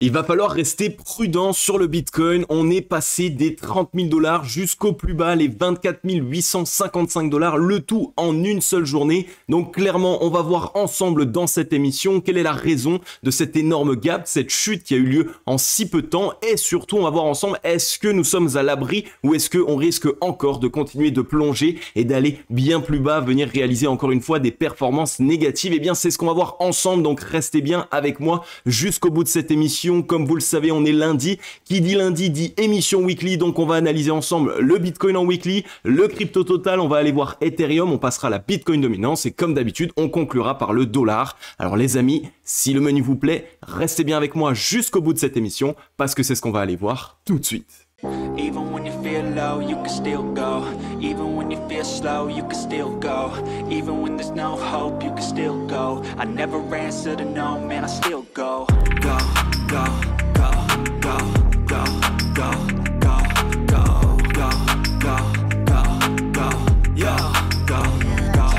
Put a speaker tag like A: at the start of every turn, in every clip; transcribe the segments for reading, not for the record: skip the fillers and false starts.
A: Il va falloir rester prudent sur le Bitcoin. On est passé des 30 000 $ jusqu'au plus bas, les 24 855 $, le tout en une seule journée. Donc clairement, on va voir ensemble dans cette émission quelle est la raison de cet énorme gap, cette chute qui a eu lieu en si peu de temps. Et surtout, on va voir ensemble, est-ce que nous sommes à l'abri ou est-ce qu'on risque encore de continuer de plonger et d'aller bien plus bas, venir réaliser encore une fois des performances négatives. Eh bien, c'est ce qu'on va voir ensemble. Donc restez bien avec moi jusqu'au bout de cette émission. Comme vous le savez, on est lundi. Qui dit lundi dit émission weekly. Donc on va analyser ensemble le Bitcoin en weekly, le crypto total. On va aller voir Ethereum. On passera à la Bitcoin dominance. Et comme d'habitude, on conclura par le dollar. Alors les amis, si le menu vous plaît, restez bien avec moi jusqu'au bout de cette émission parce que c'est ce qu'on va aller voir tout de suite.
B: Even when you feel low, you can still go. Even when you feel slow, you can still go. Even when there's no hope, you can still go. I never answer to no, man, I still go. Go, go, go, go, go, go, go, go, go, go, go, go, yo, go, go,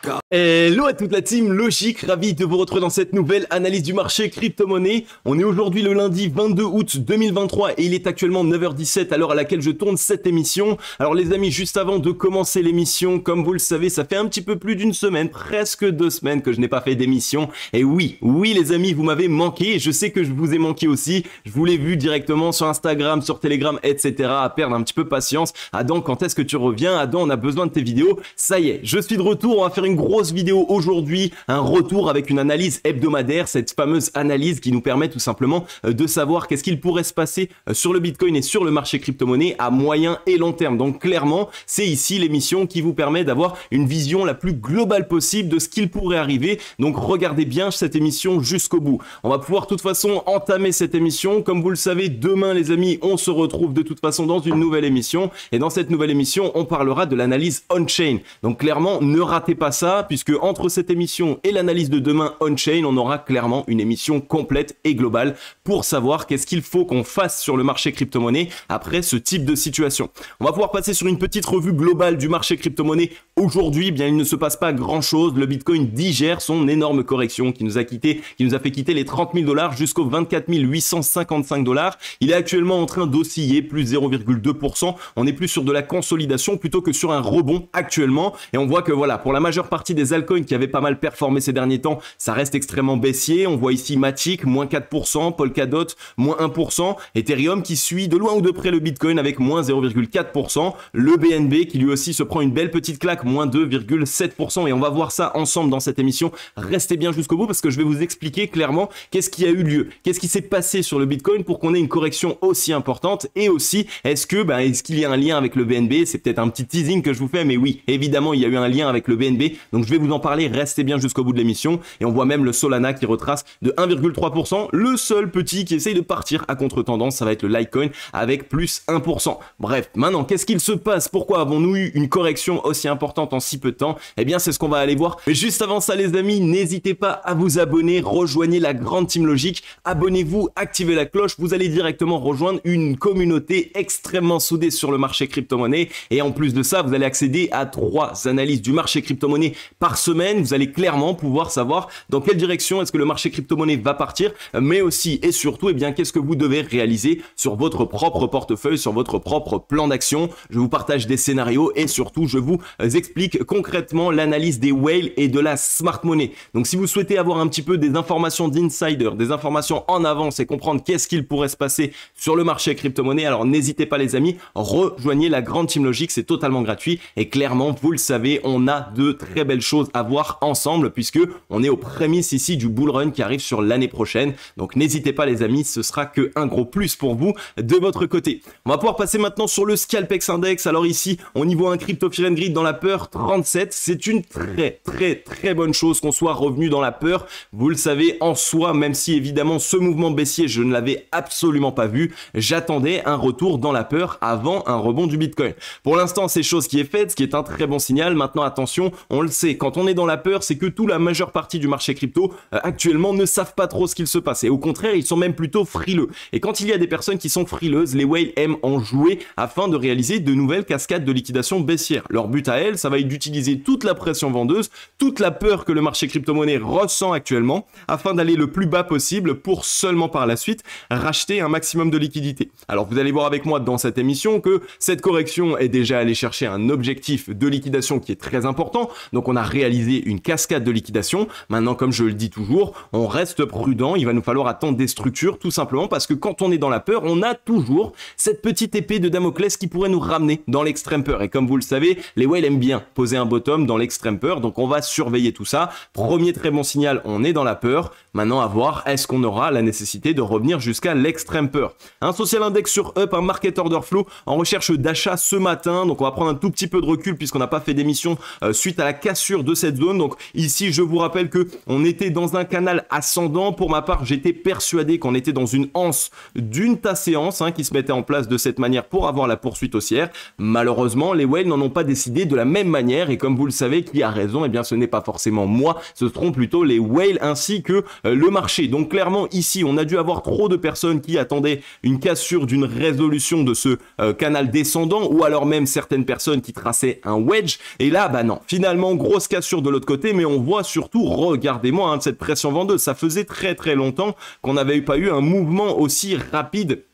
B: go.
A: Hello à toute la team Logic, ravi de vous retrouver dans cette nouvelle analyse du marché crypto-monnaie. On est aujourd'hui le lundi 22 août 2023 et il est actuellement 9h17 à l'heure à laquelle je tourne cette émission. Alors les amis, juste avant de commencer l'émission, comme vous le savez, ça fait un petit peu plus d'une semaine, presque 2 semaines que je n'ai pas fait d'émission. Et oui les amis, vous m'avez manqué et je sais que je vous ai manqué aussi. Je vous l'ai vu directement sur Instagram, sur Telegram, etc. à perdre un petit peu patience. Adam, quand est-ce que tu reviens? Adam, on a besoin de tes vidéos. Ça y est, je suis de retour, on va faire une grosse vidéo aujourd'hui, un retour avec une analyse hebdomadaire, cette fameuse analyse qui nous permet tout simplement de savoir qu'est-ce qu'il pourrait se passer sur le Bitcoin et sur le marché crypto-monnaie à moyen et long terme. Donc clairement, c'est ici l'émission qui vous permet d'avoir une vision la plus globale possible de ce qu'il pourrait arriver. Donc regardez bien cette émission jusqu'au bout. On va pouvoir de toute façon entamer cette émission. Comme vous le savez, demain les amis, on se retrouve de toute façon dans une nouvelle émission. Et dans cette nouvelle émission, on parlera de l'analyse on-chain. Donc clairement, ne ratez pas ça, puisque entre cette émission et l'analyse de demain on-chain, on aura clairement une émission complète et globale pour savoir qu'est-ce qu'il faut qu'on fasse sur le marché crypto-monnaie après ce type de situation. On va pouvoir passer sur une petite revue globale du marché crypto-monnaie. Aujourd'hui, bien, il ne se passe pas grand-chose. Le Bitcoin digère son énorme correction qui nous a fait quitter les 30 000 $ jusqu'aux 24 855 $. Il est actuellement en train d'osciller, plus 0,2%. On est plus sur de la consolidation plutôt que sur un rebond actuellement. Et on voit que voilà, pour la majeure partie des altcoins qui avaient pas mal performé ces derniers temps, ça reste extrêmement baissier. On voit ici Matic, moins 4%, Polkadot, moins 1%, Ethereum qui suit de loin ou de près le Bitcoin avec moins 0,4%, le BNB qui lui aussi se prend une belle petite claque, moins 2,7%, et on va voir ça ensemble dans cette émission. Restez bien jusqu'au bout parce que je vais vous expliquer clairement qu'est-ce qui a eu lieu, qu'est-ce qui s'est passé sur le Bitcoin pour qu'on ait une correction aussi importante, et aussi est-ce qu'il y a un lien avec le BNB. C'est peut-être un petit teasing que je vous fais, mais oui, évidemment il y a eu un lien avec le BNB, donc je vais vous en parler. Restez bien jusqu'au bout de l'émission. Et on voit même le Solana qui retrace de 1,3%. Le seul petit qui essaye de partir à contre-tendance, ça va être le Litecoin avec plus 1%. Bref, maintenant, qu'est-ce qu'il se passe? Pourquoi avons-nous eu une correction aussi importante en si peu de temps? Eh bien, c'est ce qu'on va aller voir. Mais juste avant ça, les amis, n'hésitez pas à vous abonner. Rejoignez la grande team Logic. Abonnez-vous, activez la cloche. Vous allez directement rejoindre une communauté extrêmement soudée sur le marché crypto-monnaie. Et en plus de ça, vous allez accéder à 3 analyses du marché crypto-monnaie par semaine. Vous allez clairement pouvoir savoir dans quelle direction est-ce que le marché crypto-monnaie va partir, mais aussi et surtout, eh bien, qu'est-ce que vous devez réaliser sur votre propre portefeuille, sur votre propre plan d'action. Je vous partage des scénarios et surtout, je vous explique concrètement l'analyse des whales et de la smart money. Donc, si vous souhaitez avoir un petit peu des informations d'insider, des informations en avance et comprendre qu'est-ce qu'il pourrait se passer sur le marché crypto-monnaie, alors n'hésitez pas les amis, rejoignez la grande team Logic, c'est totalement gratuit et clairement, vous le savez, on a de très belles choses à voir ensemble puisque on est aux prémices ici du bull run qui arrive sur l'année prochaine. Donc n'hésitez pas les amis, ce sera que un gros plus pour vous de votre côté. On va pouvoir passer maintenant sur le Scalpex Index. Alors ici, on y voit un Crypto Fear and Greed dans la peur 37. C'est une très bonne chose qu'on soit revenu dans la peur. Vous le savez en soi, même si évidemment ce mouvement baissier, je ne l'avais absolument pas vu. J'attendais un retour dans la peur avant un rebond du Bitcoin. Pour l'instant, c'est chose qui est faite, ce qui est un très bon signal. Maintenant, attention, on le sait, quand on est dans la peur, c'est que toute la majeure partie du marché crypto actuellement ne savent pas trop ce qu'il se passe. Et au contraire, ils sont même plutôt frileux. Et quand il y a des personnes qui sont frileuses, les whales aiment en jouer afin de réaliser de nouvelles cascades de liquidation baissière. Leur but à elles, ça va être d'utiliser toute la pression vendeuse, toute la peur que le marché crypto-monnaie ressent actuellement, afin d'aller le plus bas possible pour seulement par la suite racheter un maximum de liquidité. Alors vous allez voir avec moi dans cette émission que cette correction est déjà allée chercher un objectif de liquidation qui est très important. Donc on a réalisé une cascade de liquidation. Maintenant, comme je le dis toujours, on reste prudent. Il va nous falloir attendre des structures tout simplement parce que quand on est dans la peur, on a toujours cette petite épée de Damoclès qui pourrait nous ramener dans l'extrême peur. Et comme vous le savez, les whales aiment bien poser un bottom dans l'extrême peur. Donc on va surveiller tout ça. Premier très bon signal, on est dans la peur. Maintenant, à voir, est-ce qu'on aura la nécessité de revenir jusqu'à l'extrême peur. Un social index sur Up, un market order flow en recherche d'achat ce matin. Donc, on va prendre un tout petit peu de recul puisqu'on n'a pas fait d'émission suite à la cassure de cette zone. Donc, ici, je vous rappelle que on était dans un canal ascendant. Pour ma part, j'étais persuadé qu'on était dans une anse d'une séance qui se mettait en place de cette manière pour avoir la poursuite haussière. Malheureusement, les whales n'en ont pas décidé de la même manière. Et comme vous le savez, qui a raison? Eh bien, ce n'est pas forcément moi. Ce seront plutôt les whales ainsi que le marché. Donc clairement ici on a dû avoir trop de personnes qui attendaient une cassure d'une résolution de ce canal descendant ou alors même certaines personnes qui traçaient un wedge et là bah non, finalement grosse cassure de l'autre côté, mais on voit surtout, regardez-moi cette pression vendeuse, ça faisait très longtemps qu'on n'avait pas eu un mouvement aussi rapide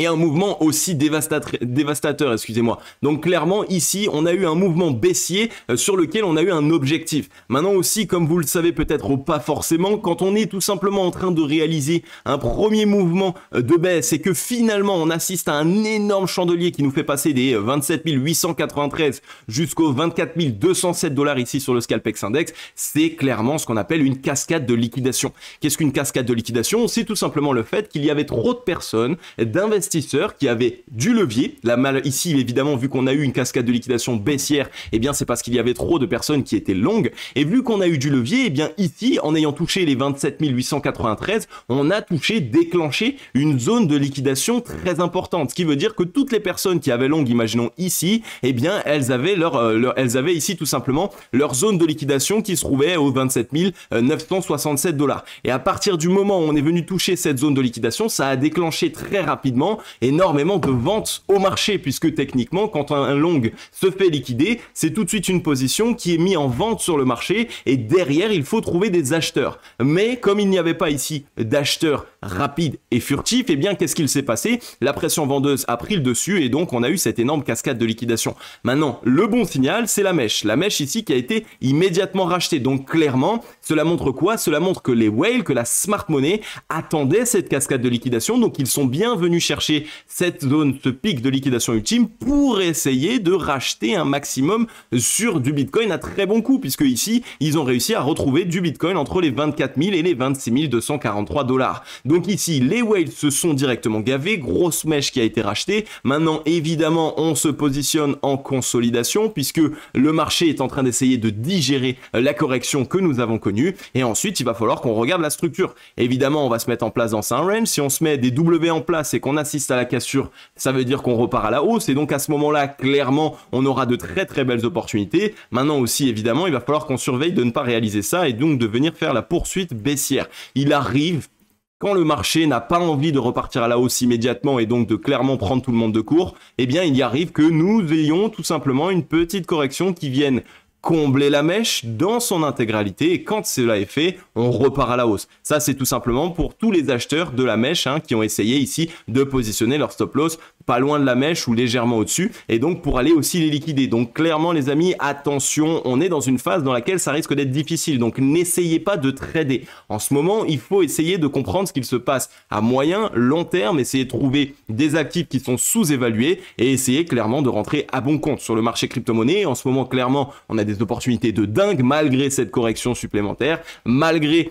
A: et un mouvement aussi dévastateur, excusez-moi. Donc clairement, ici, on a eu un mouvement baissier sur lequel on a eu un objectif. Maintenant aussi, comme vous le savez peut-être ou pas forcément, quand on est tout simplement en train de réaliser un premier mouvement de baisse et que finalement on assiste à un énorme chandelier qui nous fait passer des 27 893 jusqu'aux 24 207 $ ici sur le Scalpex Index, c'est clairement ce qu'on appelle une cascade de liquidation. Qu'est-ce qu'une cascade de liquidation? C'est tout simplement le fait qu'il y avait trop de personnes, d'investisseurs qui avaient du levier. Ici, évidemment, vu qu'on a eu une cascade de liquidation baissière, eh bien, c'est parce qu'il y avait trop de personnes qui étaient longues. Et vu qu'on a eu du levier, eh bien, ici, en ayant touché les 27 893, on a déclenché une zone de liquidation très importante. Ce qui veut dire que toutes les personnes qui avaient longue, imaginons ici, eh bien, elles avaient ici tout simplement leur zone de liquidation qui se trouvait aux 27 967 $. Et à partir du moment où on est venu toucher cette zone de liquidation, ça a déclenché très rapidement énormément de ventes au marché, puisque techniquement, quand un long se fait liquider, c'est tout de suite une position qui est mise en vente sur le marché et derrière, il faut trouver des acheteurs. Mais comme il n'y avait pas ici d'acheteurs rapides et furtifs, eh bien, qu'est-ce qu'il s'est passé? La pression vendeuse a pris le dessus et donc on a eu cette énorme cascade de liquidation. Maintenant, le bon signal, c'est la mèche. La mèche ici qui a été immédiatement rachetée. Donc clairement, cela montre quoi? Cela montre que les whales, que la smart money attendaient cette cascade de liquidation. Donc ils sont bien venus chercher cette zone, ce pic de liquidation ultime pour essayer de racheter un maximum sur du Bitcoin à très bon coût, puisque ici, ils ont réussi à retrouver du Bitcoin entre les 24 000 et les 26 243 $. Donc ici, les whales se sont directement gavés, grosse mèche qui a été rachetée. Maintenant, évidemment, on se positionne en consolidation, puisque le marché est en train d'essayer de digérer la correction que nous avons connue, et ensuite, il va falloir qu'on regarde la structure. Évidemment, on va se mettre en place dans un range. Si on se met des W en place et qu'on assiste à la cassure, ça veut dire qu'on repart à la hausse et donc à ce moment-là, clairement, on aura de très belles opportunités. Maintenant aussi, évidemment, il va falloir qu'on surveille de ne pas réaliser ça et donc de venir faire la poursuite baissière. Il arrive quand le marché n'a pas envie de repartir à la hausse immédiatement et donc de clairement prendre tout le monde de court, eh bien, il y arrive que nous ayons tout simplement une petite correction qui vienne combler la mèche dans son intégralité et quand cela est fait, on repart à la hausse. Ça, c'est tout simplement pour tous les acheteurs de la mèche qui ont essayé ici de positionner leur stop loss pas loin de la mèche ou légèrement au-dessus et donc pour aller aussi les liquider. Donc clairement les amis, attention, on est dans une phase dans laquelle ça risque d'être difficile. Donc n'essayez pas de trader. En ce moment, il faut essayer de comprendre ce qu'il se passe à moyen, long terme, essayer de trouver des actifs qui sont sous-évalués et essayer clairement de rentrer à bon compte sur le marché crypto-monnaie. En ce moment, clairement, on a des opportunités de dingue malgré cette correction supplémentaire, malgré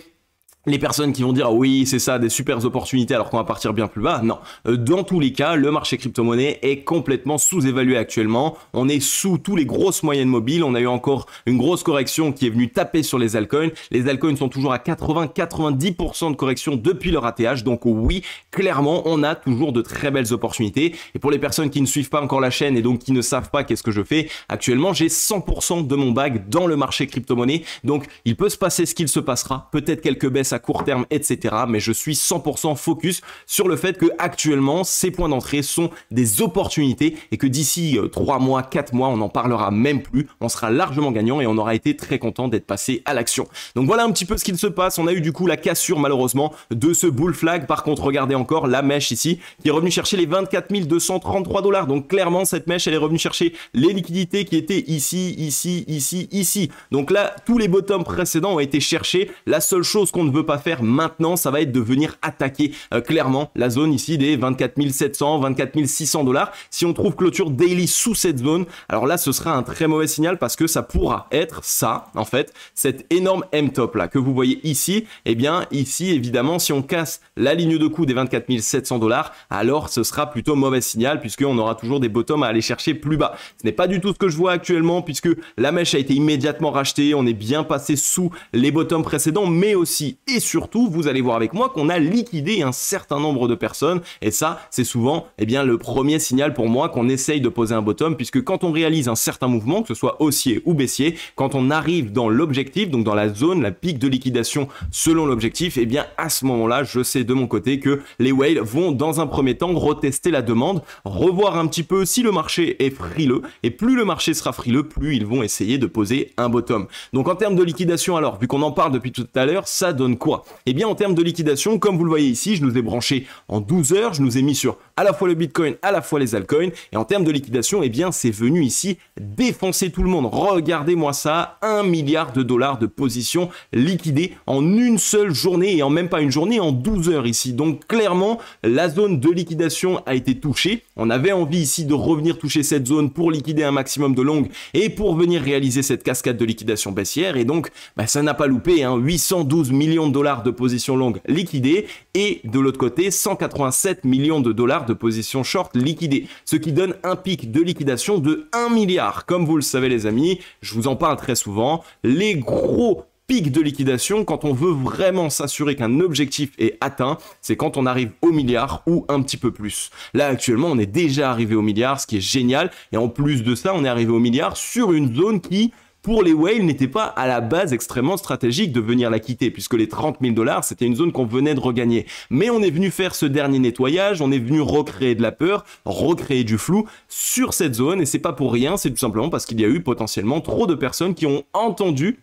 A: Les personnes qui vont dire oui c'est ça des super opportunités alors qu'on va partir bien plus bas, non. Dans tous les cas, le marché crypto-monnaie est complètement sous-évalué actuellement. On est sous tous les grosses moyennes mobiles. On a eu encore une grosse correction qui est venue taper sur les altcoins. Les altcoins sont toujours à 80-90% de correction depuis leur ATH. Donc oui, clairement, on a toujours de très belles opportunités. Et pour les personnes qui ne suivent pas encore la chaîne et donc qui ne savent pas qu'est-ce que je fais, actuellement, j'ai 100% de mon bag dans le marché crypto-monnaie. Donc il peut se passer ce qu'il se passera. Peut-être quelques baisses à court terme, etc. Mais je suis 100% focus sur le fait que actuellement ces points d'entrée sont des opportunités et que d'ici 3 mois, 4 mois, on n'en parlera même plus. On sera largement gagnant et on aura été très content d'être passé à l'action. Donc voilà un petit peu ce qu'il se passe. On a eu du coup la cassure malheureusement de ce bull flag. Par contre, regardez encore la mèche ici qui est revenue chercher les 24 233 $. Donc clairement, cette mèche, elle est revenue chercher les liquidités qui étaient ici, ici, ici, ici. Donc là, tous les bottoms précédents ont été cherchés. La seule chose qu'on ne veut pas faire maintenant, ça va être de venir attaquer clairement la zone ici des 24 700, 24 600 $. Si on trouve clôture daily sous cette zone, alors là, ce sera un très mauvais signal parce que ça pourra être ça, en fait, cette énorme M-top là que vous voyez ici. Et bien ici, évidemment, si on casse la ligne de coup des 24 700 $, alors ce sera plutôt mauvais signal puisqu'on aura toujours des bottoms à aller chercher plus bas. Ce n'est pas du tout ce que je vois actuellement puisque la mèche a été immédiatement rachetée. On est bien passé sous les bottoms précédents, mais aussi et surtout, vous allez voir avec moi qu'on a liquidé un certain nombre de personnes et ça, c'est souvent bien le premier signal pour moi qu'on essaye de poser un bottom puisque quand on réalise un certain mouvement, que ce soit haussier ou baissier, quand on arrive dans l'objectif, donc dans la zone, la pique de liquidation selon l'objectif, et bien à ce moment-là, je sais de mon côté que les whales vont dans un premier temps retester la demande, revoir un petit peu si le marché est frileux et plus le marché sera frileux, plus ils vont essayer de poser un bottom. Donc en termes de liquidation alors, vu qu'on en parle depuis tout à l'heure, ça donne quoi? Eh bien en termes de liquidation, comme vous le voyez ici, je nous ai branché en 12 heures, je nous ai mis sur à la fois le Bitcoin, à la fois les altcoins, et en termes de liquidation, eh bien c'est venu ici défoncer tout le monde. Regardez-moi ça, 1 milliard de dollars de positions liquidées en une seule journée, et en même pas une journée, en 12 heures ici. Donc clairement, la zone de liquidation a été touchée. On avait envie ici de revenir toucher cette zone pour liquider un maximum de longues et pour venir réaliser cette cascade de liquidation baissière, et donc ça n'a pas loupé, 812 millions de dollars de positions longues liquidées, et de l'autre côté, 187 millions de dollars de positions short liquidées, ce qui donne un pic de liquidation de 1 milliard. Comme vous le savez les amis, je vous en parle très souvent, les gros pic de liquidation, quand on veut vraiment s'assurer qu'un objectif est atteint, c'est quand on arrive au milliard ou un petit peu plus. Là actuellement on est déjà arrivé au milliard, ce qui est génial, et en plus de ça on est arrivé au milliard sur une zone qui pour les whales n'était pas à la base extrêmement stratégique de venir la quitter, puisque les 30 000 $, c'était une zone qu'on venait de regagner. Mais on est venu faire ce dernier nettoyage, on est venu recréer de la peur, recréer du flou sur cette zone, et c'est pas pour rien, c'est tout simplement parce qu'il y a eu potentiellement trop de personnes qui ont entendu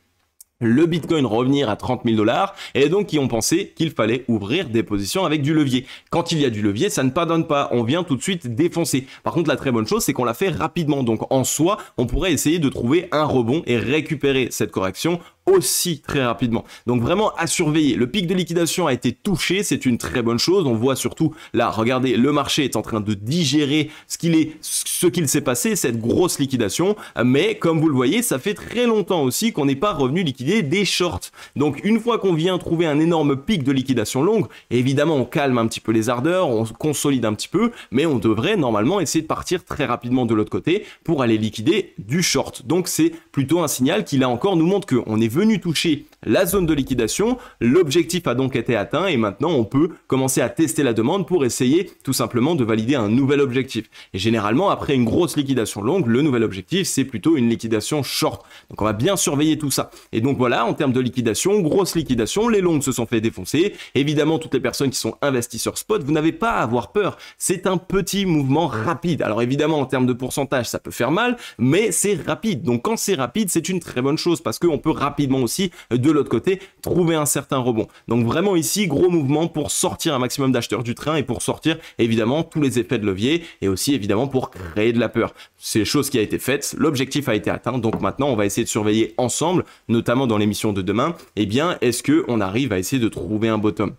A: le Bitcoin revenir à 30 000 $, et donc qui ont pensé qu'il fallait ouvrir des positions avec du levier. Quand il y a du levier, ça ne pardonne pas, on vient tout de suite défoncer. Par contre, la très bonne chose, c'est qu'on l'a fait rapidement, donc en soi, on pourrait essayer de trouver un rebond et récupérer cette correction aussi très rapidement. Donc vraiment à surveiller. Le pic de liquidation a été touché, c'est une très bonne chose. On voit surtout là, regardez, le marché est en train de digérer ce qu'il s'est passé, cette grosse liquidation. Mais comme vous le voyez, ça fait très longtemps aussi qu'on n'est pas revenu liquider des shorts. Donc une fois qu'on vient trouver un énorme pic de liquidation longue, évidemment on calme un petit peu les ardeurs, on consolide un petit peu, mais on devrait normalement essayer de partir très rapidement de l'autre côté pour aller liquider du short. Donc c'est plutôt un signal qui là encore nous montre qu'on est venu toucher la zone de liquidation, l'objectif a donc été atteint et maintenant on peut commencer à tester la demande pour essayer tout simplement de valider un nouvel objectif. Et généralement après une grosse liquidation longue, le nouvel objectif c'est plutôt une liquidation short. Donc on va bien surveiller tout ça. Et donc voilà, en termes de liquidation, grosse liquidation, les longues se sont fait défoncer. Évidemment toutes les personnes qui sont investies sur spot, vous n'avez pas à avoir peur, c'est un petit mouvement rapide. Alors évidemment en termes de pourcentage ça peut faire mal, mais c'est rapide. Donc quand c'est rapide c'est une très bonne chose parce qu'on peut rapidement aussi de l'autre côté trouver un certain rebond. Donc vraiment ici gros mouvement pour sortir un maximum d'acheteurs du train et pour sortir évidemment tous les effets de levier et aussi évidemment pour créer de la peur. C'est chose qui a été faite, l'objectif a été atteint, donc maintenant on va essayer de surveiller ensemble, notamment dans l'émission de demain, eh bien est-ce qu'on arrive à essayer de trouver un bottom.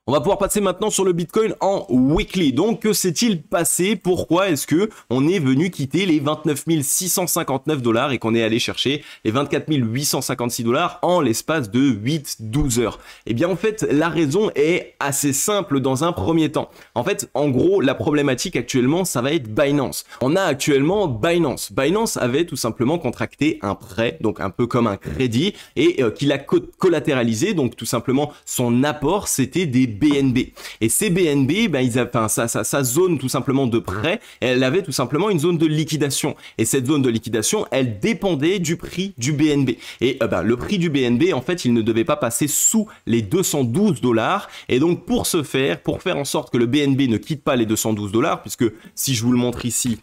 A: On va pouvoir passer maintenant sur le Bitcoin en weekly. Donc, que s'est-il passé? Pourquoi est-ce que on est venu quitter les 29 659 $ et qu'on est allé chercher les 24 856 $ en l'espace de 8-12 heures? Eh bien, en fait, la raison est assez simple dans un premier temps. En fait, en gros, la problématique actuellement, ça va être Binance. On a actuellement Binance. Binance avait tout simplement contracté un prêt, donc un peu comme un crédit, et qu'il a collatéralisé, donc tout simplement son apport, c'était des BNB. Et ces BNB, ben, sa zone tout simplement de prêt, elle avait tout simplement une zone de liquidation. Et cette zone de liquidation, elle dépendait du prix du BNB. Et le prix du BNB, en fait, il ne devait pas passer sous les 212 $. Et donc, pour faire en sorte que le BNB ne quitte pas les 212 $, puisque si je vous le montre ici,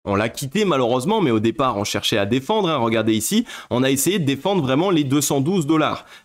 A: on l'a quitté malheureusement, mais au départ, on cherchait à défendre. Hein. Regardez ici, on a essayé de défendre vraiment les 212 $.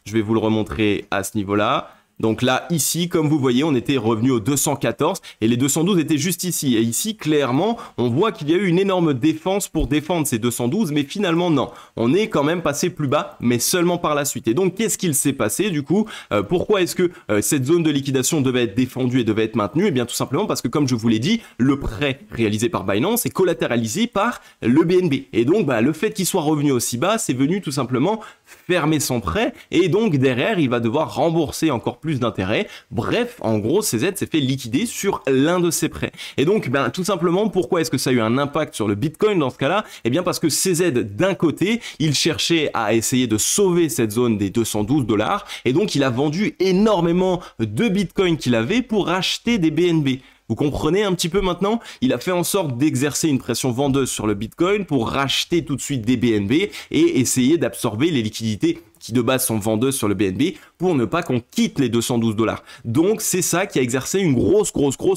A: Je vais vous le remontrer à ce niveau-là. Donc là, ici, comme vous voyez, on était revenu aux 214 et les 212 étaient juste ici. Et ici, clairement, on voit qu'il y a eu une énorme défense pour défendre ces 212, mais finalement, non. On est quand même passé plus bas, mais seulement par la suite. Et donc, qu'est-ce qu'il s'est passé du coup? Pourquoi est-ce que cette zone de liquidation devait être défendue et devait être maintenue? Eh bien, tout simplement parce que, comme je vous l'ai dit, le prêt réalisé par Binance est collatéralisé par le BNB. Et donc, le fait qu'il soit revenu aussi bas, c'est venu tout simplement fermer son prêt. Et donc, derrière, il va devoir rembourser encore plus d'intérêt. Bref, en gros, CZ s'est fait liquider sur l'un de ses prêts. Et donc, tout simplement, pourquoi est-ce que ça a eu un impact sur le Bitcoin dans ce cas-là? Eh bien, parce que CZ, d'un côté, il cherchait à essayer de sauver cette zone des 212 $, et donc il a vendu énormément de Bitcoin qu'il avait pour acheter des BNB. Vous comprenez un petit peu maintenant? Il a fait en sorte d'exercer une pression vendeuse sur le Bitcoin pour racheter tout de suite des BNB et essayer d'absorber les liquidités qui de base sont vendeuses sur le BNB pour ne pas qu'on quitte les 212 $. Donc c'est ça qui a exercé une grosse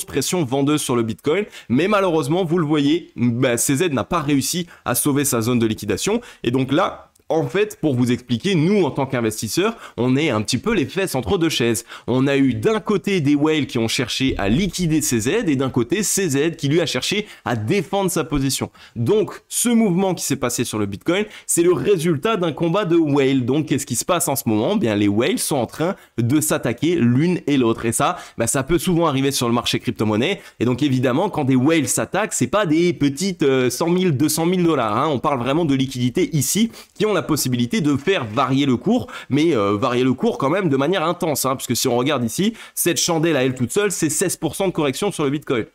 A: pression vendeuse sur le Bitcoin, mais malheureusement, vous le voyez, CZ n'a pas réussi à sauver sa zone de liquidation, et donc là, en fait, pour vous expliquer, nous, en tant qu'investisseurs, on est un petit peu les fesses entre deux chaises. On a eu d'un côté des whales qui ont cherché à liquider CZ et d'un côté CZ qui lui a cherché à défendre sa position. Donc, ce mouvement qui s'est passé sur le Bitcoin, c'est le résultat d'un combat de whales. Donc, qu'est-ce qui se passe en ce moment? Bien, les whales sont en train de s'attaquer l'une et l'autre. Et ça, ça peut souvent arriver sur le marché crypto-monnaie. Et donc, évidemment, quand des whales s'attaquent, c'est pas des petites 100 000, 200 000 $. Hein. On parle vraiment de liquidités ici qui ont la possibilité de faire varier le cours, mais varier le cours quand même de manière intense, hein, parce que si on regarde ici, cette chandelle à elle toute seule, c'est 16% de correction sur le Bitcoin.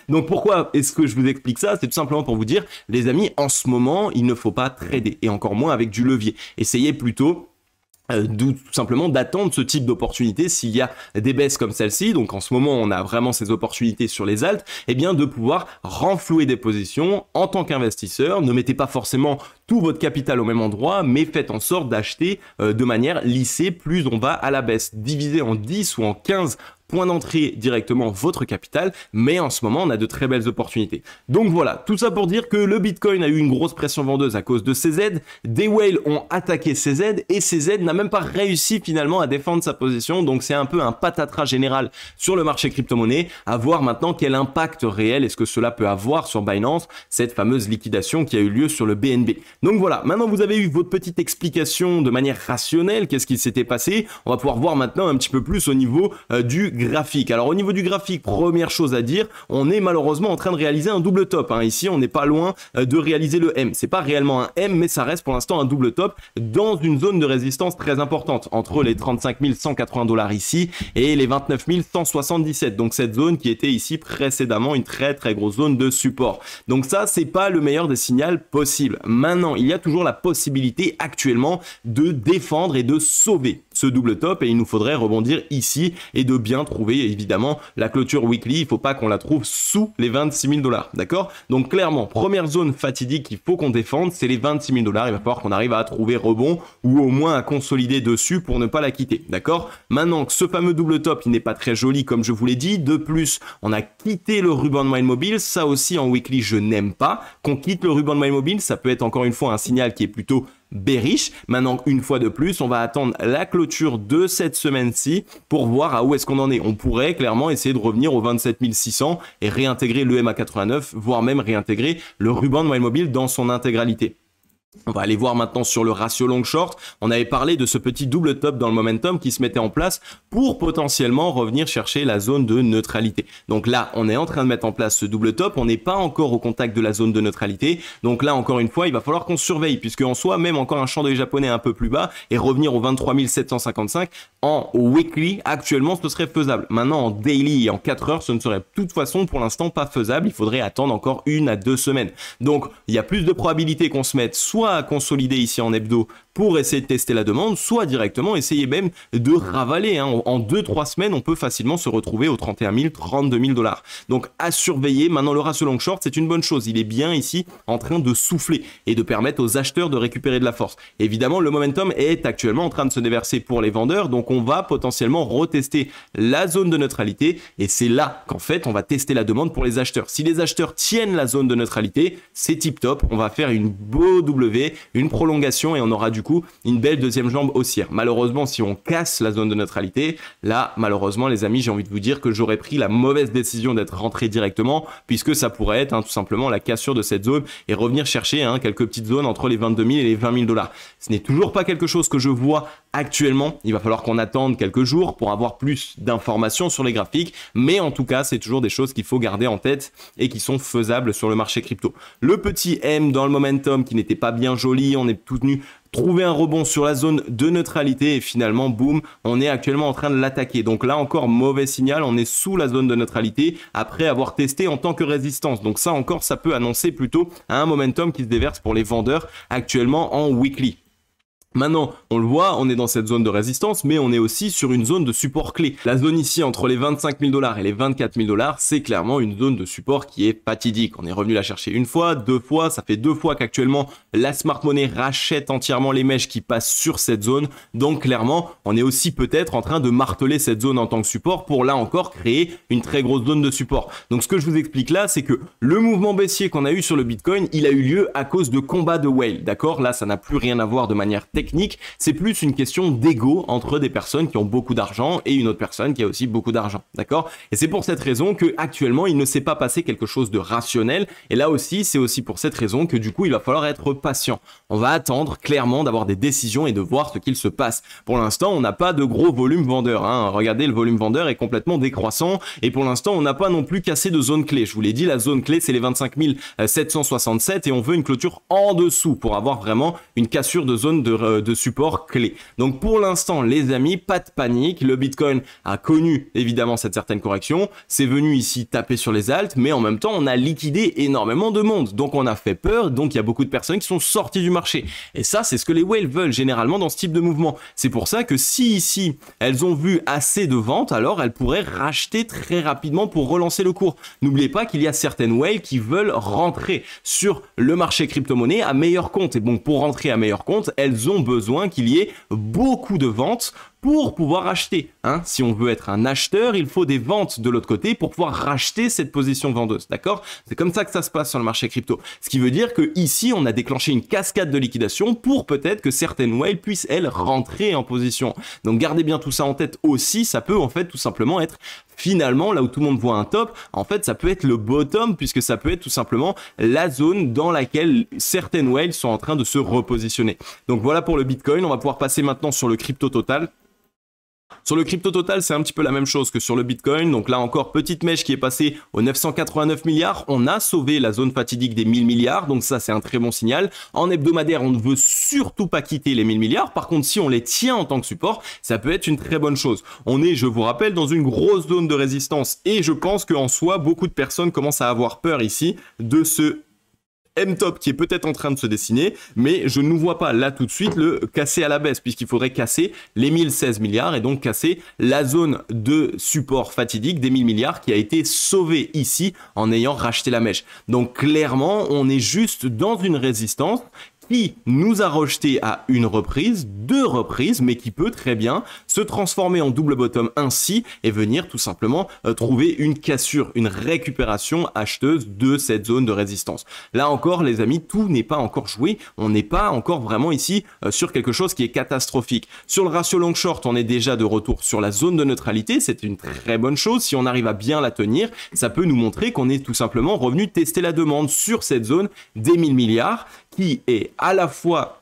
A: Donc pourquoi est-ce que je vous explique ça? C'est tout simplement pour vous dire, les amis, en ce moment, il ne faut pas trader, et encore moins avec du levier. Essayez plutôt tout simplement d'attendre ce type d'opportunité s'il y a des baisses comme celle-ci. Donc en ce moment, on a vraiment ces opportunités sur les alts, et bien de pouvoir renflouer des positions en tant qu'investisseur. Ne mettez pas forcément tout votre capital au même endroit, mais faites en sorte d'acheter de manière lissée. Plus on va à la baisse, divisé en 10 ou en 15 point d'entrée directement votre capital, mais en ce moment on a de très belles opportunités. Donc voilà, tout ça pour dire que le Bitcoin a eu une grosse pression vendeuse à cause de CZ, des whales ont attaqué CZ et CZ n'a même pas réussi finalement à défendre sa position, donc c'est un peu un patatras général sur le marché crypto-monnaie. À voir maintenant quel impact réel est-ce que cela peut avoir sur Binance, cette fameuse liquidation qui a eu lieu sur le BNB. Donc voilà, maintenant vous avez eu votre petite explication de manière rationnelle, qu'est-ce qui s'était passé. On va pouvoir voir maintenant un petit peu plus au niveau du graphique. Alors au niveau du graphique, première chose à dire, on est malheureusement en train de réaliser un double top. Hein. Ici, on n'est pas loin de réaliser le M. C'est pas réellement un M, mais ça reste pour l'instant un double top dans une zone de résistance très importante, entre les 35 180 $ ici et les 29 177. Donc cette zone qui était ici précédemment une très grosse zone de support. Donc ça, c'est pas le meilleur des signaux possibles. Maintenant, il y a toujours la possibilité actuellement de défendre et de sauver ce double top, et il nous faudrait rebondir ici et de bien trouver évidemment la clôture weekly. Il ne faut pas qu'on la trouve sous les 26 000 $, d'accord? Donc clairement, première zone fatidique qu'il faut qu'on défende, c'est les 26 000 $. Il va falloir qu'on arrive à trouver rebond ou au moins à consolider dessus pour ne pas la quitter, d'accord? Maintenant, ce fameux double top, il n'est pas très joli comme je vous l'ai dit. De plus, on a quitté le ruban de Mile Mobile. Ça aussi en weekly, je n'aime pas. Qu'on quitte le ruban de Mile Mobile, ça peut être encore une fois un signal qui est plutôt bearish. Maintenant, une fois de plus, on va attendre la clôture de cette semaine-ci pour voir à où est-ce qu'on en est. On pourrait clairement essayer de revenir aux 27 600 et réintégrer le MA89, voire même réintégrer le ruban de Mile Mobile dans son intégralité. On va aller voir maintenant sur le ratio long short. On avait parlé de ce petit double top dans le momentum qui se mettait en place pour potentiellement revenir chercher la zone de neutralité. Donc là, on est en train de mettre en place ce double top. On n'est pas encore au contact de la zone de neutralité. Donc là, encore une fois, il va falloir qu'on surveille puisque en soi, même encore un chandelier japonais un peu plus bas et revenir aux 23 755 en weekly, actuellement, ce serait faisable. Maintenant, en daily et en 4 heures, ce ne serait de toute façon pour l'instant pas faisable. Il faudrait attendre encore 1 à 2 semaines. Donc, il y a plus de probabilité qu'on se mette soit à consolider ici en hebdo pour essayer de tester la demande, soit directement essayer même de ravaler. En 2-3 semaines, on peut facilement se retrouver aux 31 000, 32 000 $. Donc à surveiller. Maintenant, le ratio long short, c'est une bonne chose. Il est bien ici en train de souffler et de permettre aux acheteurs de récupérer de la force. Évidemment, le momentum est actuellement en train de se déverser pour les vendeurs. Donc on va potentiellement retester la zone de neutralité et c'est là qu'en fait, on va tester la demande pour les acheteurs. Si les acheteurs tiennent la zone de neutralité, c'est tip top. On va faire une beau W, une prolongation et on aura du coup une belle deuxième jambe haussière. Malheureusement, si on casse la zone de neutralité, là, malheureusement, les amis, j'ai envie de vous dire que j'aurais pris la mauvaise décision d'être rentré directement, puisque ça pourrait être tout simplement la cassure de cette zone et revenir chercher quelques petites zones entre les 22 000 et les 20 000 $. Ce n'est toujours pas quelque chose que je vois actuellement. Il va falloir qu'on attende quelques jours pour avoir plus d'informations sur les graphiques, mais en tout cas, c'est toujours des choses qu'il faut garder en tête et qui sont faisables sur le marché crypto. Le petit M dans le momentum qui n'était pas bien joli, on est tout tenu trouver un rebond sur la zone de neutralité et finalement, boum, on est actuellement en train de l'attaquer. Donc là encore, mauvais signal, on est sous la zone de neutralité après avoir testé en tant que résistance. Donc ça encore, ça peut annoncer plutôt un momentum qui se déverse pour les vendeurs actuellement en weekly. Maintenant, on le voit, on est dans cette zone de résistance, mais on est aussi sur une zone de support clé. La zone ici, entre les 25 000 $ et les 24 000 $, c'est clairement une zone de support qui est fatidique. On est revenu la chercher une fois, 2 fois, ça fait 2 fois qu'actuellement, la smart money rachète entièrement les mèches qui passent sur cette zone. Donc clairement, on est aussi peut-être en train de marteler cette zone en tant que support pour là encore créer une très grosse zone de support. Donc ce que je vous explique là, c'est que le mouvement baissier qu'on a eu sur le Bitcoin, il a eu lieu à cause de combats de whale, d'accord? Là, ça n'a plus rien à voir de manière technique, c'est plus une question d'ego entre des personnes qui ont beaucoup d'argent et une autre personne qui a aussi beaucoup d'argent, d'accord? Et c'est pour cette raison que actuellement il ne s'est pas passé quelque chose de rationnel, et là aussi c'est aussi pour cette raison que du coup il va falloir être patient. On va attendre clairement d'avoir des décisions et de voir ce qu'il se passe. Pour l'instant, on n'a pas de gros volume vendeur, regardez, le volume vendeur est complètement décroissant et pour l'instant on n'a pas non plus cassé de zone clé. Je vous l'ai dit, la zone clé c'est les 25 767 et on veut une clôture en dessous pour avoir vraiment une cassure de zone de support clé. Donc pour l'instant les amis, pas de panique, le Bitcoin a connu évidemment cette certaine correction, c'est venu ici taper sur les alts, mais en même temps on a liquidé énormément de monde, donc on a fait peur, donc il y a beaucoup de personnes qui sont sorties du marché. Et ça c'est ce que les whales veulent généralement dans ce type de mouvement. C'est pour ça que si ici elles ont vu assez de ventes, alors elles pourraient racheter très rapidement pour relancer le cours. N'oubliez pas qu'il y a certaines whales qui veulent rentrer sur le marché crypto-monnaie à meilleur compte, et donc pour rentrer à meilleur compte, elles ont besoin qu'il y ait beaucoup de ventes pour pouvoir acheter. Si on veut être un acheteur, il faut des ventes de l'autre côté pour pouvoir racheter cette position vendeuse, d'accord? C'est comme ça que ça se passe sur le marché crypto. Ce qui veut dire que ici, on a déclenché une cascade de liquidation pour peut-être que certaines whales puissent, elles, rentrer en position. Donc gardez bien tout ça en tête aussi, ça peut en fait tout simplement être finalement, là où tout le monde voit un top, en fait, ça peut être le bottom puisque ça peut être tout simplement la zone dans laquelle certaines whales sont en train de se repositionner. Donc voilà pour le Bitcoin, on va pouvoir passer maintenant sur le crypto total. Sur le crypto total, c'est un petit peu la même chose que sur le Bitcoin. Donc là encore, petite mèche qui est passée aux 989 milliards. On a sauvé la zone fatidique des 1000 milliards. Donc ça, c'est un très bon signal. En hebdomadaire, on ne veut surtout pas quitter les 1000 milliards. Par contre, si on les tient en tant que support, ça peut être une très bonne chose. On est, je vous rappelle, dans une grosse zone de résistance. Et je pense qu'en soi, beaucoup de personnes commencent à avoir peur ici de ce M-top qui est peut-être en train de se dessiner, mais je ne nous vois pas là tout de suite le casser à la baisse, puisqu'il faudrait casser les 1016 milliards et donc casser la zone de support fatidique des 1000 milliards qui a été sauvée ici en ayant racheté la mèche. Donc clairement, on est juste dans une résistance qui nous a rejeté à une reprise, 2 reprises, mais qui peut très bien se transformer en double bottom ainsi et venir tout simplement trouver une cassure, une récupération acheteuse de cette zone de résistance. Là encore, les amis, tout n'est pas encore joué. On n'est pas encore vraiment ici sur quelque chose qui est catastrophique. Sur le ratio long short, on est déjà de retour sur la zone de neutralité. C'est une très bonne chose. Si on arrive à bien la tenir, ça peut nous montrer qu'on est tout simplement revenu tester la demande sur cette zone des 1000 milliards qui est à la fois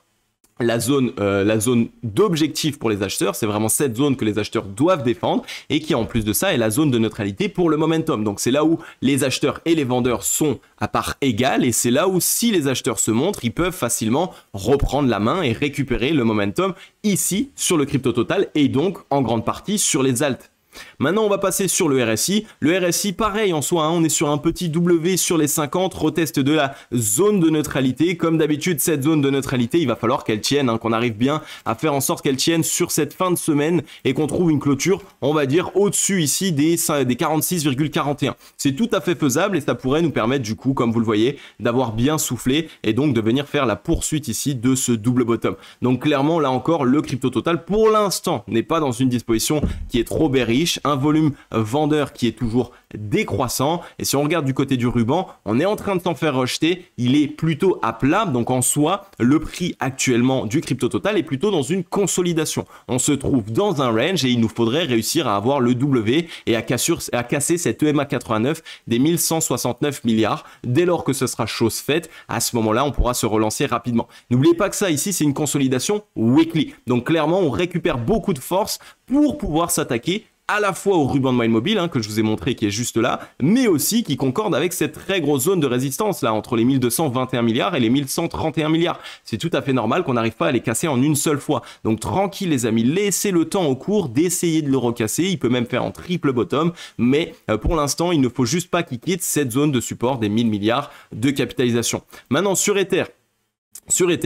A: la zone d'objectif pour les acheteurs, c'est vraiment cette zone que les acheteurs doivent défendre et qui en plus de ça est la zone de neutralité pour le momentum. Donc c'est là où les acheteurs et les vendeurs sont à part égale et c'est là où si les acheteurs se montrent, ils peuvent facilement reprendre la main et récupérer le momentum ici sur le crypto total et donc en grande partie sur les alts. Maintenant, on va passer sur le RSI. Le RSI, pareil en soi, hein, on est sur un petit W sur les 50, retest de la zone de neutralité. Comme d'habitude, cette zone de neutralité, il va falloir qu'elle tienne, hein, qu'on arrive bien à faire en sorte qu'elle tienne sur cette fin de semaine et qu'on trouve une clôture, on va dire, au-dessus ici des 46,41. C'est tout à fait faisable et ça pourrait nous permettre du coup, comme vous le voyez, d'avoir bien soufflé et donc de venir faire la poursuite ici de ce double bottom. Donc clairement, là encore, le crypto total, pour l'instant, n'est pas dans une disposition qui est trop bearish. Un volume vendeur qui est toujours décroissant et si on regarde du côté du ruban, on est en train de s'en faire rejeter, il est plutôt à plat, donc en soi le prix actuellement du crypto total est plutôt dans une consolidation. On se trouve dans un range et il nous faudrait réussir à avoir le W et à casser cette EMA 89 des 1169 milliards. Dès lors que ce sera chose faite, à ce moment-là on pourra se relancer rapidement. N'oubliez pas que ça ici c'est une consolidation weekly, donc clairement on récupère beaucoup de force pour pouvoir s'attaquer à la fois au ruban de moyenne mobile, hein, que je vous ai montré qui est juste là, mais aussi qui concorde avec cette très grosse zone de résistance là, entre les 1221 milliards et les 1131 milliards. C'est tout à fait normal qu'on n'arrive pas à les casser en une seule fois. Donc tranquille les amis, laissez le temps au cours d'essayer de le recasser, il peut même faire en triple bottom, mais pour l'instant, il ne faut juste pas qu'il quitte cette zone de support des 1000 milliards de capitalisation. Maintenant sur Ether,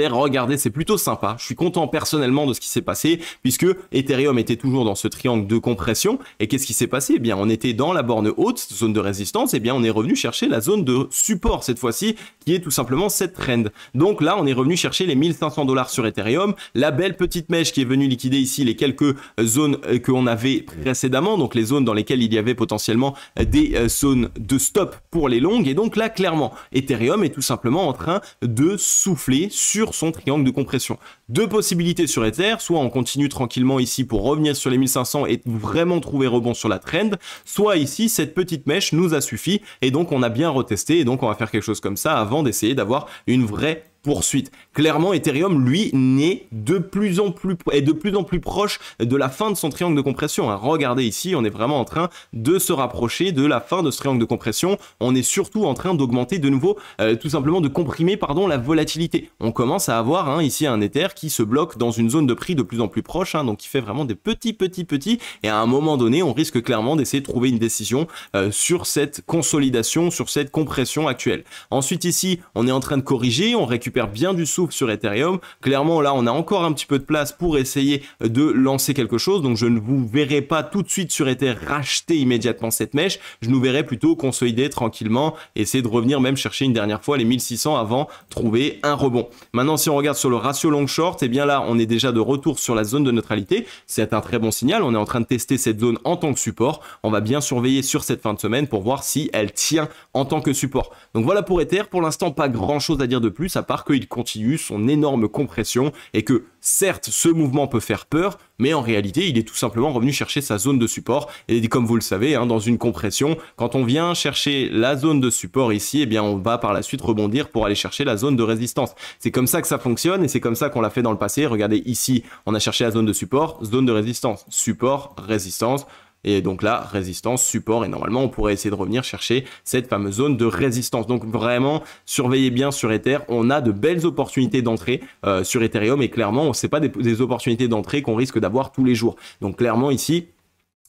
A: regardez, c'est plutôt sympa. Je suis content personnellement de ce qui s'est passé puisque Ethereum était toujours dans ce triangle de compression. Et qu'est-ce qui s'est passé? Eh bien, on était dans la borne haute, zone de résistance. Et bien, on est revenu chercher la zone de support cette fois-ci, qui est tout simplement cette trend. Donc là, on est revenu chercher les 1500 $ sur Ethereum. La belle petite mèche qui est venue liquider ici les quelques zones qu'on avait précédemment. Donc les zones dans lesquelles il y avait potentiellement des zones de stop pour les longues. Et donc là, clairement, Ethereum est tout simplement en train de souffler sur son triangle de compression. Deux possibilités sur Ether, soit on continue tranquillement ici pour revenir sur les 1500 et vraiment trouver rebond sur la trend, soit ici cette petite mèche nous a suffi et donc on a bien retesté et donc on va faire quelque chose comme ça avant d'essayer d'avoir une vraie poursuite. Clairement, Ethereum, lui, est de plus en plus proche de la fin de son triangle de compression. Hein. Regardez ici, on est vraiment en train de se rapprocher de la fin de ce triangle de compression. On est surtout en train d'augmenter de nouveau, tout simplement de comprimer, la volatilité. On commence à avoir ici un Ether qui se bloque dans une zone de prix de plus en plus proche, donc qui fait vraiment des petits, et à un moment donné, on risque clairement d'essayer de trouver une décision sur cette consolidation, sur cette compression actuelle. Ensuite ici, on est en train de corriger, on récupère bien du souffle sur Ethereum. Clairement, là, on a encore un petit peu de place pour essayer de lancer quelque chose. Donc, je ne vous verrai pas tout de suite sur Ether racheter immédiatement cette mèche. Je nous verrai plutôt consolider tranquillement, essayer de revenir même chercher une dernière fois les 1600 avant trouver un rebond. Maintenant, si on regarde sur le ratio long short, eh bien là, on est déjà de retour sur la zone de neutralité. C'est un très bon signal. On est en train de tester cette zone en tant que support. On va bien surveiller sur cette fin de semaine pour voir si elle tient en tant que support. Donc voilà pour Ether. Pour l'instant, pas grand chose à dire de plus, à part qu'il continue son énorme compression et que certes ce mouvement peut faire peur, mais en réalité il est tout simplement revenu chercher sa zone de support et comme vous le savez, dans une compression, quand on vient chercher la zone de support ici, eh bien on va par la suite rebondir pour aller chercher la zone de résistance. C'est comme ça que ça fonctionne et c'est comme ça qu'on l'a fait dans le passé. Regardez ici, on a cherché la zone de support, zone de résistance, support, résistance. Et donc là, résistance, support, et normalement, on pourrait essayer de revenir chercher cette fameuse zone de résistance. Donc vraiment, surveillez bien sur Ether. On a de belles opportunités d'entrée sur Ethereum, et clairement, ce n'est pas des opportunités d'entrée qu'on risque d'avoir tous les jours. Donc clairement, ici,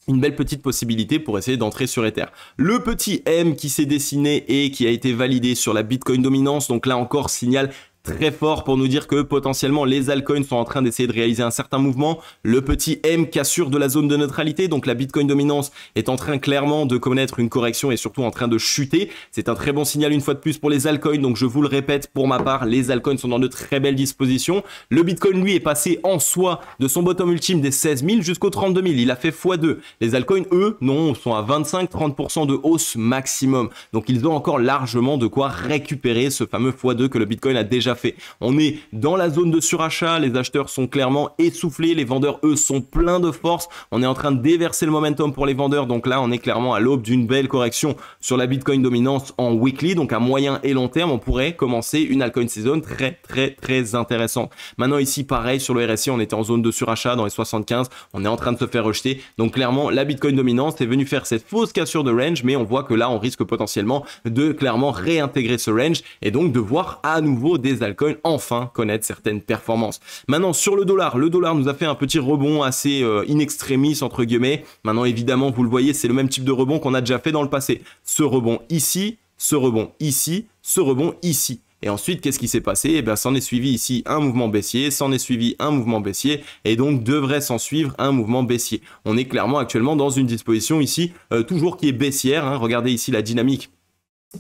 A: une belle petite possibilité pour essayer d'entrer sur Ether. Le petit M qui s'est dessiné et qui a été validé sur la Bitcoin dominance, donc là encore, signal très fort pour nous dire que potentiellement les altcoins sont en train d'essayer de réaliser un certain mouvement. Le petit M cassure de la zone de neutralité, donc la Bitcoin dominance est en train clairement de connaître une correction et surtout en train de chuter. C'est un très bon signal une fois de plus pour les altcoins, donc je vous le répète pour ma part, les altcoins sont dans de très belles dispositions. Le Bitcoin lui est passé en soi de son bottom ultime des 16 000 jusqu'aux 32 000, il a fait x2. Les altcoins eux, non, sont à 25-30% de hausse maximum, donc ils ont encore largement de quoi récupérer ce fameux x2 que le Bitcoin a déjà déjà fait. On est dans la zone de surachat, les acheteurs sont clairement essoufflés, les vendeurs eux sont pleins de force, on est en train de déverser le momentum pour les vendeurs, donc là on est clairement à l'aube d'une belle correction sur la Bitcoin dominance en weekly, donc à moyen et long terme on pourrait commencer une altcoin season très intéressante. Maintenant ici pareil sur le RSI, on était en zone de surachat dans les 75, on est en train de se faire rejeter, donc clairement la Bitcoin dominance est venue faire cette fausse cassure de range, mais on voit que là on risque potentiellement de clairement réintégrer ce range et donc de voir à nouveau des altcoins enfin connaître certaines performances. Maintenant sur le dollar nous a fait un petit rebond assez in extremis entre guillemets. Maintenant évidemment vous le voyez, c'est le même type de rebond qu'on a déjà fait dans le passé. Ce rebond ici, ce rebond ici, ce rebond ici. Et ensuite, qu'est-ce qui s'est passé? Eh bien, s'en est suivi ici un mouvement baissier, s'en est suivi un mouvement baissier, et donc devrait s'en suivre un mouvement baissier. On est clairement actuellement dans une disposition ici, toujours qui est baissière, hein. Regardez ici la dynamique.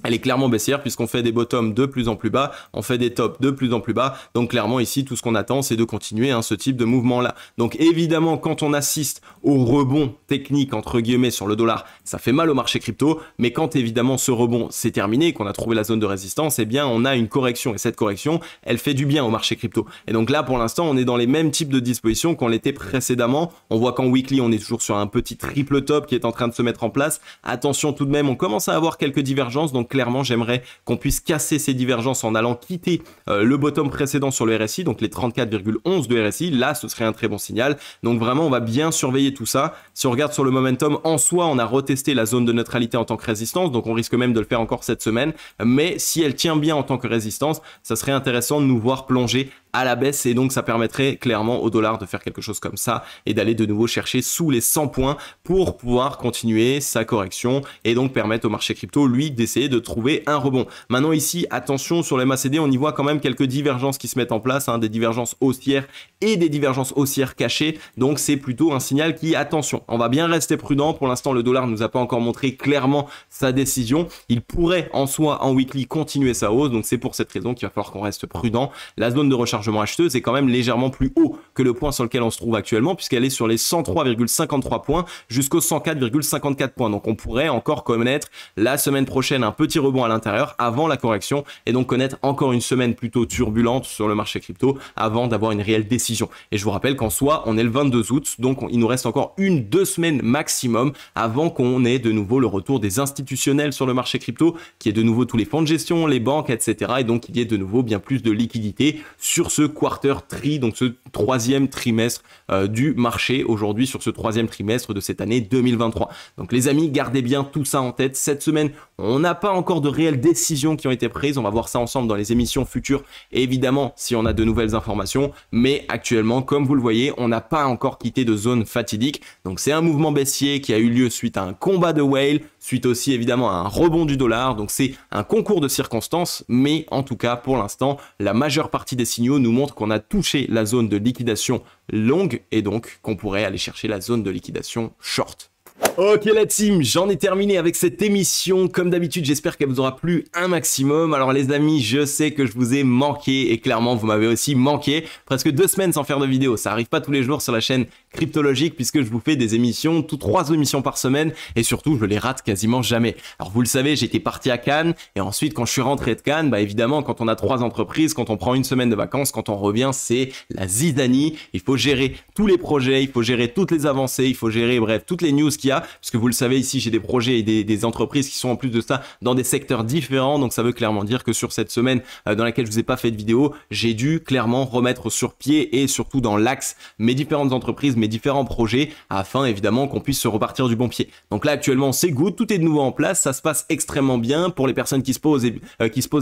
A: Elle est clairement baissière puisqu'on fait des bottoms de plus en plus bas, on fait des tops de plus en plus bas. Donc clairement ici, tout ce qu'on attend, c'est de continuer ce type de mouvement-là. Donc évidemment, quand on assiste au rebond technique, entre guillemets, sur le dollar, ça fait mal au marché crypto. Mais quand évidemment ce rebond s'est terminé, qu'on a trouvé la zone de résistance, eh bien on a une correction. Et cette correction, elle fait du bien au marché crypto. Et donc là, pour l'instant, on est dans les mêmes types de dispositions qu'on l'était précédemment. On voit qu'en weekly, on est toujours sur un petit triple top qui est en train de se mettre en place. Attention tout de même, on commence à avoir quelques divergences. Donc clairement, j'aimerais qu'on puisse casser ces divergences en allant quitter le bottom précédent sur le RSI, donc les 34,11 de RSI. Là, ce serait un très bon signal. Donc vraiment, on va bien surveiller tout ça. Si on regarde sur le momentum, en soi, on a retesté la zone de neutralité en tant que résistance, donc on risque même de le faire encore cette semaine. Mais si elle tient bien en tant que résistance, ça serait intéressant de nous voir plonger à la baisse et donc ça permettrait clairement au dollar de faire quelque chose comme ça et d'aller de nouveau chercher sous les 100 points pour pouvoir continuer sa correction et donc permettre au marché crypto lui d'essayer de trouver un rebond. Maintenant ici, attention sur les MACD, on y voit quand même quelques divergences qui se mettent en place, hein, des divergences haussières et des divergences haussières cachées, donc c'est plutôt un signal qui, attention, on va bien rester prudent. Pour l'instant le dollar nous a pas encore montré clairement sa décision, il pourrait en soi en weekly continuer sa hausse, donc c'est pour cette raison qu'il va falloir qu'on reste prudent. La zone de recharge acheteuse est quand même légèrement plus haut que le point sur lequel on se trouve actuellement puisqu'elle est sur les 103,53 points jusqu'aux 104,54 points. Donc on pourrait encore connaître la semaine prochaine un petit rebond à l'intérieur avant la correction et donc connaître encore une semaine plutôt turbulente sur le marché crypto avant d'avoir une réelle décision. Et je vous rappelle qu'en soi on est le 22 août, donc il nous reste encore 1-2 semaines maximum avant qu'on ait de nouveau le retour des institutionnels sur le marché crypto, qui est de nouveau tous les fonds de gestion, les banques, etc. et donc il y ait de nouveau bien plus de liquidité sur ce quarter tri, donc ce troisième trimestre du marché aujourd'hui, sur ce troisième trimestre de cette année 2023. Donc les amis, gardez bien tout ça en tête. Cette semaine, on n'a pas encore de réelles décisions qui ont été prises, on va voir ça ensemble dans les émissions futures, et évidemment si on a de nouvelles informations, mais actuellement, comme vous le voyez, on n'a pas encore quitté de zone fatidique. Donc c'est un mouvement baissier qui a eu lieu suite à un combat de whale, suite aussi évidemment à un rebond du dollar, donc c'est un concours de circonstances, mais en tout cas pour l'instant, la majeure partie des signaux nous montre qu'on a touché la zone de liquidation longue et donc qu'on pourrait aller chercher la zone de liquidation short. Ok la team, j'en ai terminé avec cette émission. Comme d'habitude, j'espère qu'elle vous aura plu un maximum. Alors les amis, je sais que je vous ai manqué et clairement vous m'avez aussi manqué. Presque 2 semaines sans faire de vidéo, ça arrive pas tous les jours sur la chaîne Cryptologique puisque je vous fais des émissions, 3 émissions par semaine et surtout je les rate quasiment jamais. Alors vous le savez, j'étais parti à Cannes et ensuite quand je suis rentré de Cannes, bah évidemment quand on a 3 entreprises, quand on prend une semaine de vacances, quand on revient, c'est la zizanie. Il faut gérer tous les projets, il faut gérer toutes les avancées, il faut gérer bref toutes les news qu'il y a. Puisque vous le savez ici, j'ai des projets et des entreprises qui sont en plus de ça dans des secteurs différents. Donc ça veut clairement dire que sur cette semaine dans laquelle je vous ai pas fait de vidéo, j'ai dû clairement remettre sur pied et surtout dans l'axe mes différentes entreprises, mes différents projets afin évidemment qu'on puisse se repartir du bon pied. Donc là actuellement c'est good, tout est de nouveau en place, ça se passe extrêmement bien. Pour les personnes qui se posaient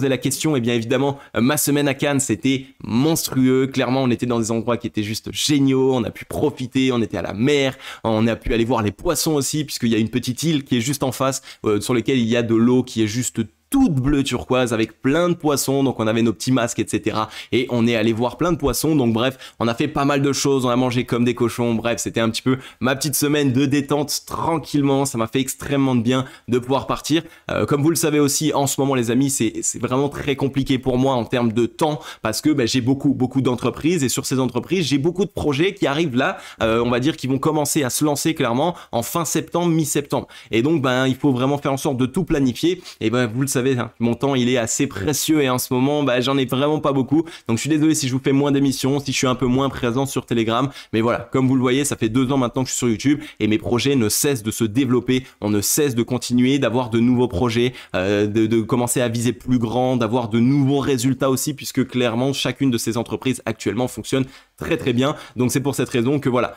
A: la question, et bien évidemment ma semaine à Cannes c'était monstrueux. Clairement on était dans des endroits qui étaient juste géniaux, on a pu profiter, on était à la mer, on a pu aller voir les poissons aussi puisqu'il y a une petite île qui est juste en face sur laquelle il y a de l'eau qui est juste toute bleue turquoise avec plein de poissons, donc on avait nos petits masques etc et on est allé voir plein de poissons. Donc bref, on a fait pas mal de choses, on a mangé comme des cochons, bref c'était un petit peu ma petite semaine de détente tranquillement, ça m'a fait extrêmement de bien de pouvoir partir. Comme vous le savez aussi en ce moment les amis, c'est vraiment très compliqué pour moi en termes de temps parce que j'ai beaucoup d'entreprises et sur ces entreprises j'ai beaucoup de projets qui arrivent là, on va dire qui vont commencer à se lancer clairement en fin septembre, mi-septembre et donc il faut vraiment faire en sorte de tout planifier et vous le savez savez, hein, mon temps il est assez précieux et en ce moment bah, j'en ai vraiment pas beaucoup, donc je suis désolé si je vous fais moins d'émissions, si je suis un peu moins présent sur Telegram, mais voilà, comme vous le voyez, ça fait 2 ans maintenant que je suis sur YouTube et mes projets ne cessent de se développer, on ne cesse de continuer, d'avoir de nouveaux projets, de commencer à viser plus grand, d'avoir de nouveaux résultats aussi, puisque clairement chacune de ces entreprises actuellement fonctionne très très bien, donc c'est pour cette raison que voilà,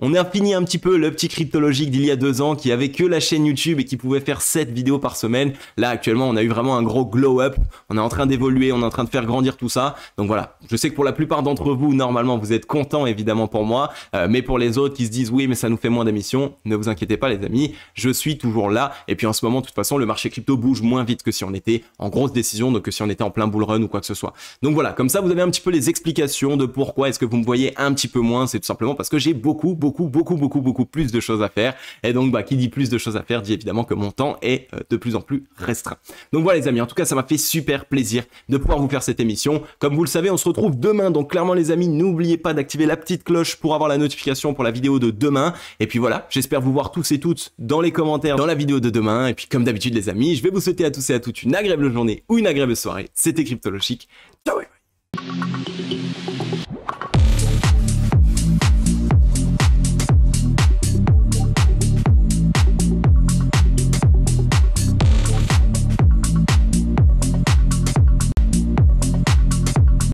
A: on a fini un petit peu le petit cryptologique d'il y a 2 ans qui avait que la chaîne YouTube et qui pouvait faire 7 vidéos par semaine. Là actuellement on a eu vraiment un gros glow up, on est en train d'évoluer, on est en train de faire grandir tout ça. Donc voilà, je sais que pour la plupart d'entre vous normalement vous êtes contents évidemment pour moi, mais pour les autres qui se disent oui mais ça nous fait moins d'émissions, ne vous inquiétez pas les amis, je suis toujours là. Et puis en ce moment de toute façon le marché crypto bouge moins vite que si on était en grosse décision, donc que si on était en plein bull run ou quoi que ce soit. Donc voilà, comme ça vous avez un petit peu les explications de pourquoi est-ce que vous me voyez un petit peu moins, c'est tout simplement parce que j'ai beaucoup plus de choses à faire, et donc bah qui dit plus de choses à faire dit évidemment que mon temps est de plus en plus restreint. Donc voilà les amis, en tout cas ça m'a fait super plaisir de pouvoir vous faire cette émission. Comme vous le savez, on se retrouve demain, donc clairement les amis, n'oubliez pas d'activer la petite cloche pour avoir la notification pour la vidéo de demain, et puis voilà, j'espère vous voir tous et toutes dans les commentaires dans la vidéo de demain, et puis comme d'habitude les amis, je vais vous souhaiter à tous et à toutes une agréable journée ou une agréable soirée. C'était Cryptologique, ciao.